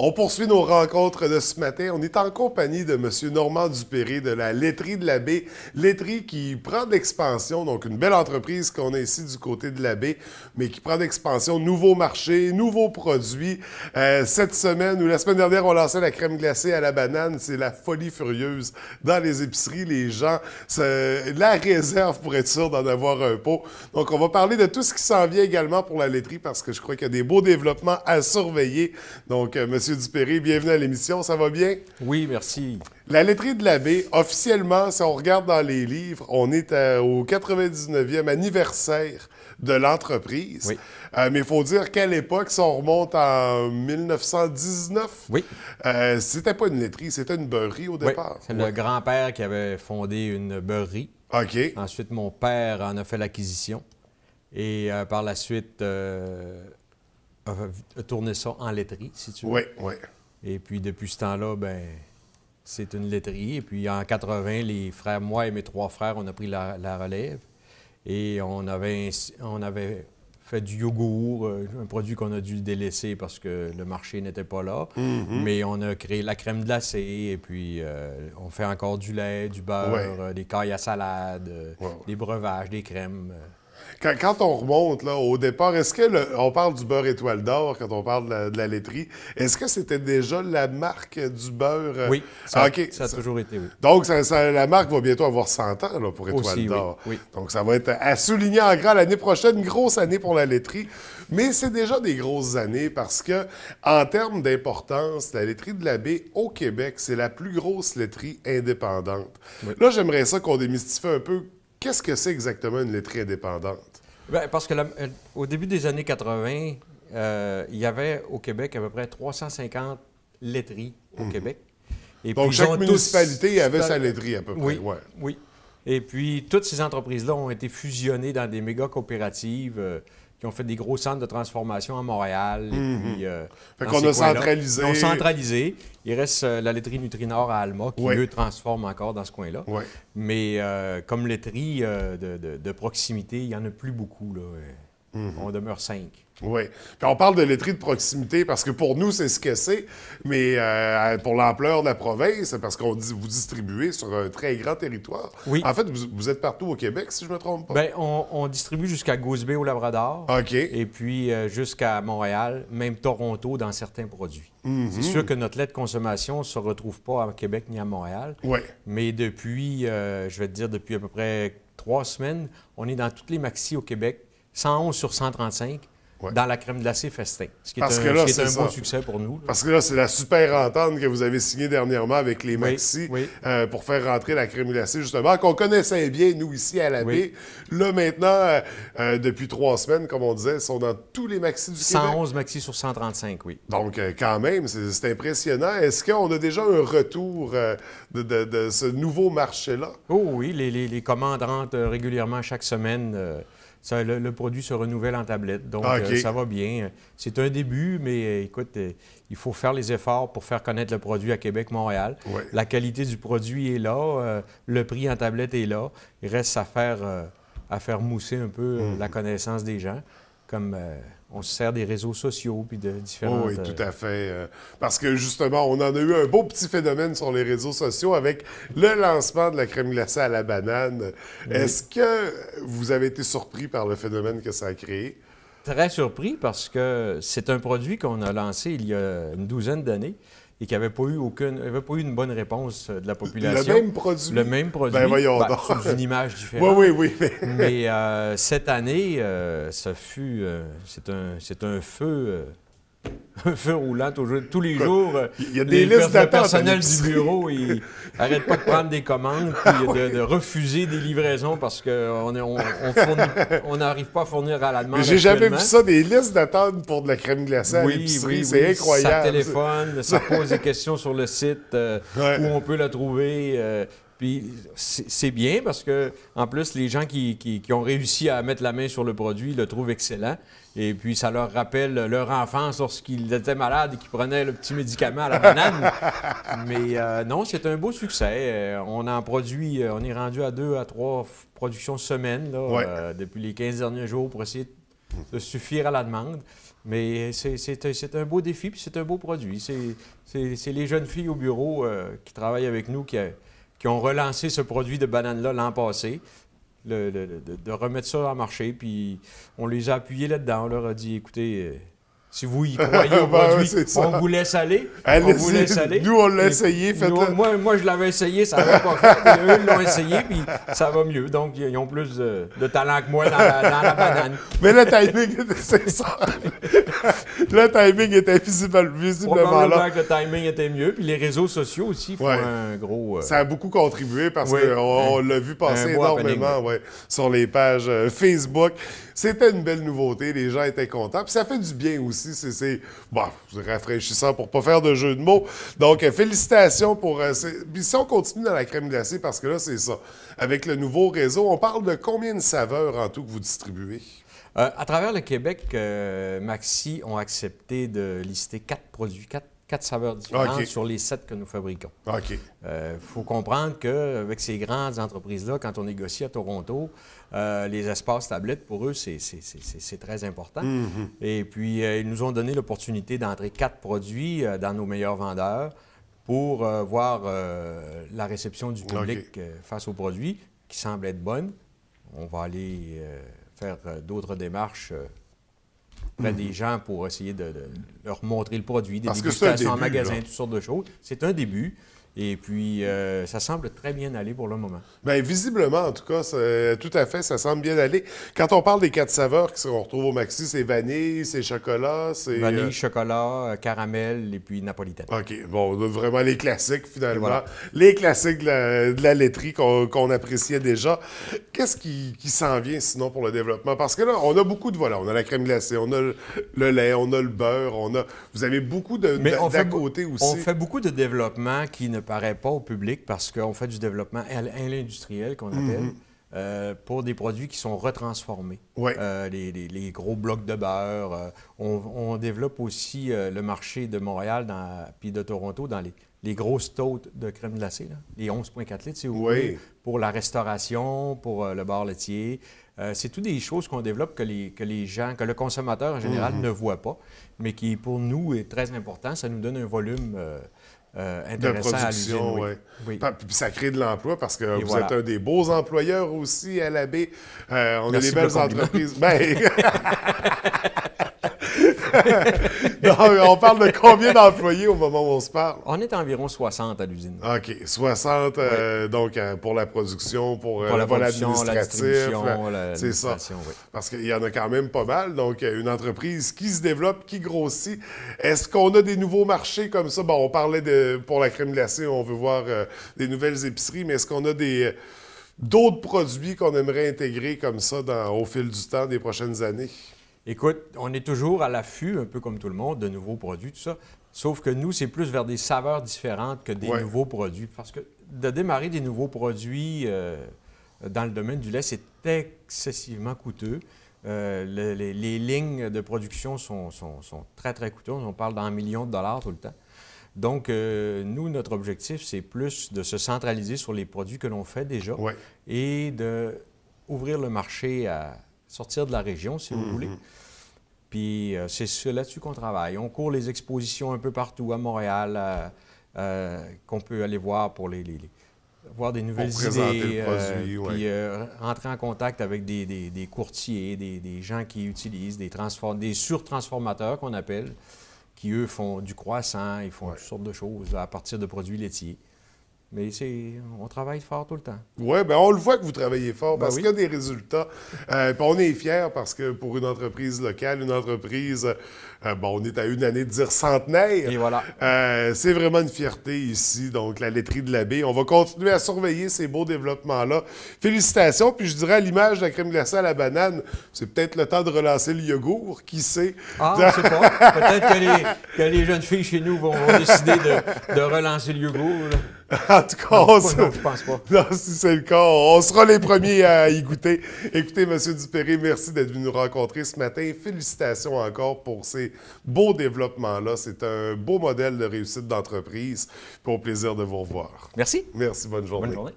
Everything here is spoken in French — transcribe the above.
On poursuit nos rencontres de ce matin. On est en compagnie de M. Normand Dupéré de la laiterie de la Baie. Laiterie qui prend d'expansion, donc une belle entreprise qu'on a ici du côté de la Baie, mais qui prend d'expansion, nouveaux marchés, nouveaux produits. Cette semaine ou la semaine dernière, on lançait la crème glacée à la banane. C'est la folie furieuse dans les épiceries. Les gens la réservent pour être sûr d'en avoir un pot. Donc, on va parler de tout ce qui s'en vient également pour la laiterie parce que je crois qu'il y a des beaux développements à surveiller. Donc, M. Dupéré, bienvenue à l'émission. Ça va bien? Oui, merci. La laiterie de la Baie, officiellement, si on regarde dans les livres, on est au 99e anniversaire de l'entreprise. Oui. Mais il faut dire qu'à l'époque, si on remonte en 1919, Oui. C'était pas une laiterie, c'était une beurrerie au départ. Oui. C'est le grand-père qui avait fondé une beurrerie. OK. Ensuite, mon père en a fait l'acquisition. Et par la suite, a tourné ça en laiterie, si tu veux. Oui, oui. Et puis, depuis ce temps-là, ben c'est une laiterie. Et puis, en 80, les frères, moi et mes trois frères, on a pris la relève. Et on avait fait du yogourt, un produit qu'on a dû délaisser parce que le marché n'était pas là. Mm-hmm. Mais on a créé la crème glacée et puis on fait encore du lait, du beurre, des cailles à salade, des breuvages, des crèmes. Quand on remonte là, au départ, est-ce que on parle du beurre étoile d'or quand on parle de la laiterie, est-ce que c'était déjà la marque du beurre? Oui, ça a toujours été, oui. Donc, la marque va bientôt avoir 100 ans là, pour étoile d'or. Oui. Donc, ça va être à souligner en grand l'année prochaine, une grosse année pour la laiterie. Mais c'est déjà des grosses années parce que, en termes d'importance, la laiterie de la Baie au Québec, c'est la plus grosse laiterie indépendante. Oui. Là, j'aimerais ça qu'on démystifie un peu. Qu'est-ce que c'est exactement une laiterie indépendante? Bien, parce que au début des années 80, il y avait au Québec à peu près 350 laiteries au Québec. Et donc, puis, chaque municipalité avait sa laiterie à peu près. Oui, oui. Et puis, toutes ces entreprises-là ont été fusionnées dans des méga coopératives qui ont fait des gros centres de transformation à Montréal. Et puis, fait qu'on a centralisé. On a centralisé. Il reste la laiterie Nutrinor à Alma qui, eux, transforme encore dans ce coin-là. Oui. Mais comme laiterie de proximité, il n'y en a plus beaucoup, là. On demeure 5. Oui. Puis on parle de laiterie de proximité parce que pour nous, c'est ce que c'est, mais pour l'ampleur de la province, parce qu'on dit vous distribuez sur un très grand territoire. Oui. En fait, vous êtes partout au Québec, si je ne me trompe pas. Bien, on distribue jusqu'à Goose Bay au Labrador. OK. Et puis jusqu'à Montréal, même Toronto dans certains produits. C'est sûr que notre lait de consommation ne se retrouve pas à Québec ni à Montréal. Oui. Mais depuis, je vais te dire, depuis à peu près 3 semaines, on est dans toutes les maxis au Québec, 111 sur 135. Ouais. Dans la crème glacée Festin, ce qui est un bon succès pour nous. Là. Parce que là, c'est la super entente que vous avez signée dernièrement avec les Maxi pour faire rentrer la crème glacée, justement, qu'on connaissait bien, nous, ici à la Baie. Là, maintenant, depuis 3 semaines, comme on disait, ils sont dans tous les Maxi du Québec. 111 Maxi sur 135, oui. Donc, quand même, c'est impressionnant. Est-ce qu'on a déjà un retour de ce nouveau marché-là? Oh oui, les commandes rentrent régulièrement chaque semaine. Le produit se renouvelle en tablette, donc ça va bien. C'est un début, mais écoute, il faut faire les efforts pour faire connaître le produit à Québec, Montréal. Oui. La qualité du produit est là, le prix en tablette est là. Il reste à faire mousser un peu la connaissance des gens, comme on se sert des réseaux sociaux puis de différents... Oui, tout à fait. Parce que justement, on en a eu un beau petit phénomène sur les réseaux sociaux avec le lancement de la crème glacée à la banane. Oui. Est-ce que vous avez été surpris par le phénomène que ça a créé? Très surpris parce que c'est un produit qu'on a lancé il y a une douzaine d'années et qui n'avait pas eu une bonne réponse de la population. Le même produit? Le même produit, ben voyons donc. Sous une image différente. Oui. Mais cette année, c'est un feu... Un feu roulant tous les jours. Il y a des listes d'attente. Le personnel du bureau, il n'arrête pas de prendre des commandes puis de refuser des livraisons parce qu'on n'arrive pas à fournir à la demande. Mais j'ai jamais vu ça, des listes d'attente pour de la crème glacée à l'épicerie. C'est incroyable. Ça téléphone, ça pose des questions sur le site où on peut la trouver. Puis c'est bien parce que, en plus, les gens qui ont réussi à mettre la main sur le produit le trouvent excellent. Et puis, ça leur rappelle leur enfance lorsqu'ils étaient malades et qu'ils prenaient le petit médicament à la banane. Mais non, c'est un beau succès. On en produit, on est rendu à 2 à 3 productions semaine là, depuis les 15 derniers jours pour essayer de suffire à la demande. Mais c'est un beau défi, puis c'est un beau produit. C'est les jeunes filles au bureau qui travaillent avec nous qui ont relancé ce produit de banane-là l'an passé, de remettre ça en marché. Puis on les a appuyés là-dedans. On leur a dit, écoutez, si vous y croyez au produit, on vous laisse aller. On vous laisse aller. Nous, on l'a essayé. Moi, je l'avais essayé, ça n'avait pas fait. Eux l'ont essayé, puis ça va mieux. Donc, ils ont plus de talent que moi dans la banane. Mais le timing, c'est ça. Le timing était visiblement là. Que le timing était mieux. Puis les réseaux sociaux aussi font un gros... Ça a beaucoup contribué parce qu'on l'a vu passer énormément sur les pages Facebook. C'était une belle nouveauté. Les gens étaient contents. Puis ça fait du bien aussi. C'est rafraîchissant pour ne pas faire de jeu de mots. Donc, félicitations pour... Puis si on continue dans la crème glacée, parce que là, c'est ça. Avec le nouveau réseau, on parle de combien de saveurs en tout que vous distribuez? À travers le Québec, Maxi ont accepté de lister 4 produits, 4 saveurs différentes sur les 7 que nous fabriquons. OK. Faut comprendre qu'avec ces grandes entreprises-là, quand on négocie à Toronto, les espaces tablettes, pour eux, c'est très important. Et puis, ils nous ont donné l'opportunité d'entrer 4 produits dans nos meilleurs vendeurs pour voir la réception du public face aux produits, qui semble être bonne. On va aller faire d'autres démarches auprès des gens pour essayer de leur montrer le produit, des dégustations en magasin, toutes sortes de choses. C'est un début. Et puis, ça semble très bien aller pour le moment. Bien, visiblement, en tout cas, tout à fait, ça semble bien aller. Quand on parle des 4 saveurs qu'on retrouve au Maxi, c'est vanille, c'est chocolat, c'est... Vanille, chocolat, caramel et puis napolitaine. OK. Bon, vraiment les classiques, finalement. Voilà. Les classiques de la laiterie qu'on appréciait déjà. Qu'est-ce qui s'en vient, sinon, pour le développement? Parce que là, on a beaucoup de... Voilà, on a la crème glacée, on a le lait, on a le beurre, vous avez beaucoup d'à côté aussi. On fait beaucoup de développement qui ne paraît pas au public parce qu'on fait du développement à l'industriel, qu'on appelle, pour des produits qui sont retransformés. Ouais. Les gros blocs de beurre. On développe aussi le marché de Montréal puis de Toronto dans les grosses totes de crème glacée, là, les 11,4 litres, si vous voulez, pour la restauration, pour le bar laitier. C'est toutes des choses qu'on développe que les gens, que le consommateur en général ne voit pas, mais qui, pour nous, est très important. Ça nous donne un volume intéressant de production, à l'usine. Puis ça crée de l'emploi parce que vous êtes un des beaux employeurs aussi à la baie. On a des belles entreprises. Donc, on parle de combien d'employés au moment où on se parle? On est environ 60 à l'usine. OK. 60, donc, pour la production, pour la production, l'administratif. C'est ça. Oui. Parce qu'il y en a quand même pas mal. Donc, une entreprise qui se développe, qui grossit. Est-ce qu'on a des nouveaux marchés comme ça? Bon, on parlait pour la crème glacée, on veut voir des nouvelles épiceries, mais est-ce qu'on a d'autres produits qu'on aimerait intégrer comme ça au fil du temps des prochaines années? Écoute, on est toujours à l'affût, un peu comme tout le monde, de nouveaux produits, tout ça. Sauf que nous, c'est plus vers des saveurs différentes que des nouveaux produits. Parce que de démarrer des nouveaux produits dans le domaine du lait, c'est excessivement coûteux. Les lignes de production sont très, très coûteuses. On parle dans millions de dollars tout le temps. Donc, nous, notre objectif, c'est plus de se centraliser sur les produits que l'on fait déjà et d'ouvrir le marché à sortir de la région, si vous voulez. Puis c'est là-dessus qu'on travaille. On court les expositions un peu partout à Montréal qu'on peut aller voir pour voir des nouvelles idées, le produit, puis rentrer en contact avec des courtiers, des gens qui utilisent des surtransformateurs qu'on appelle, qui, eux, font du croissant, ils font toutes sortes de choses à partir de produits laitiers. Mais on travaille fort tout le temps. Oui, bien, on le voit que vous travaillez fort parce qu'il y a des résultats. Puis on est fiers parce que pour une entreprise locale, une entreprise, on est à une année de dire centenaire. Et voilà. C'est vraiment une fierté ici, donc la laiterie de la baie. On va continuer à surveiller ces beaux développements-là. Félicitations. Puis je dirais à l'image de la crème glacée à la banane, c'est peut-être le temps de relancer le yogourt, qui sait? Ah, on ne sait pas. Peut-être que les jeunes filles chez nous vont décider de relancer le yogourt, là. En tout cas, non, je pense pas. Non, si c'est le cas, on sera les premiers à y goûter. Écoutez, M. Dupéré, merci d'être venu nous rencontrer ce matin. Félicitations encore pour ces beaux développements-là. C'est un beau modèle de réussite d'entreprise. Pour plaisir de vous revoir. Merci. Merci, bonne journée. Bonne journée.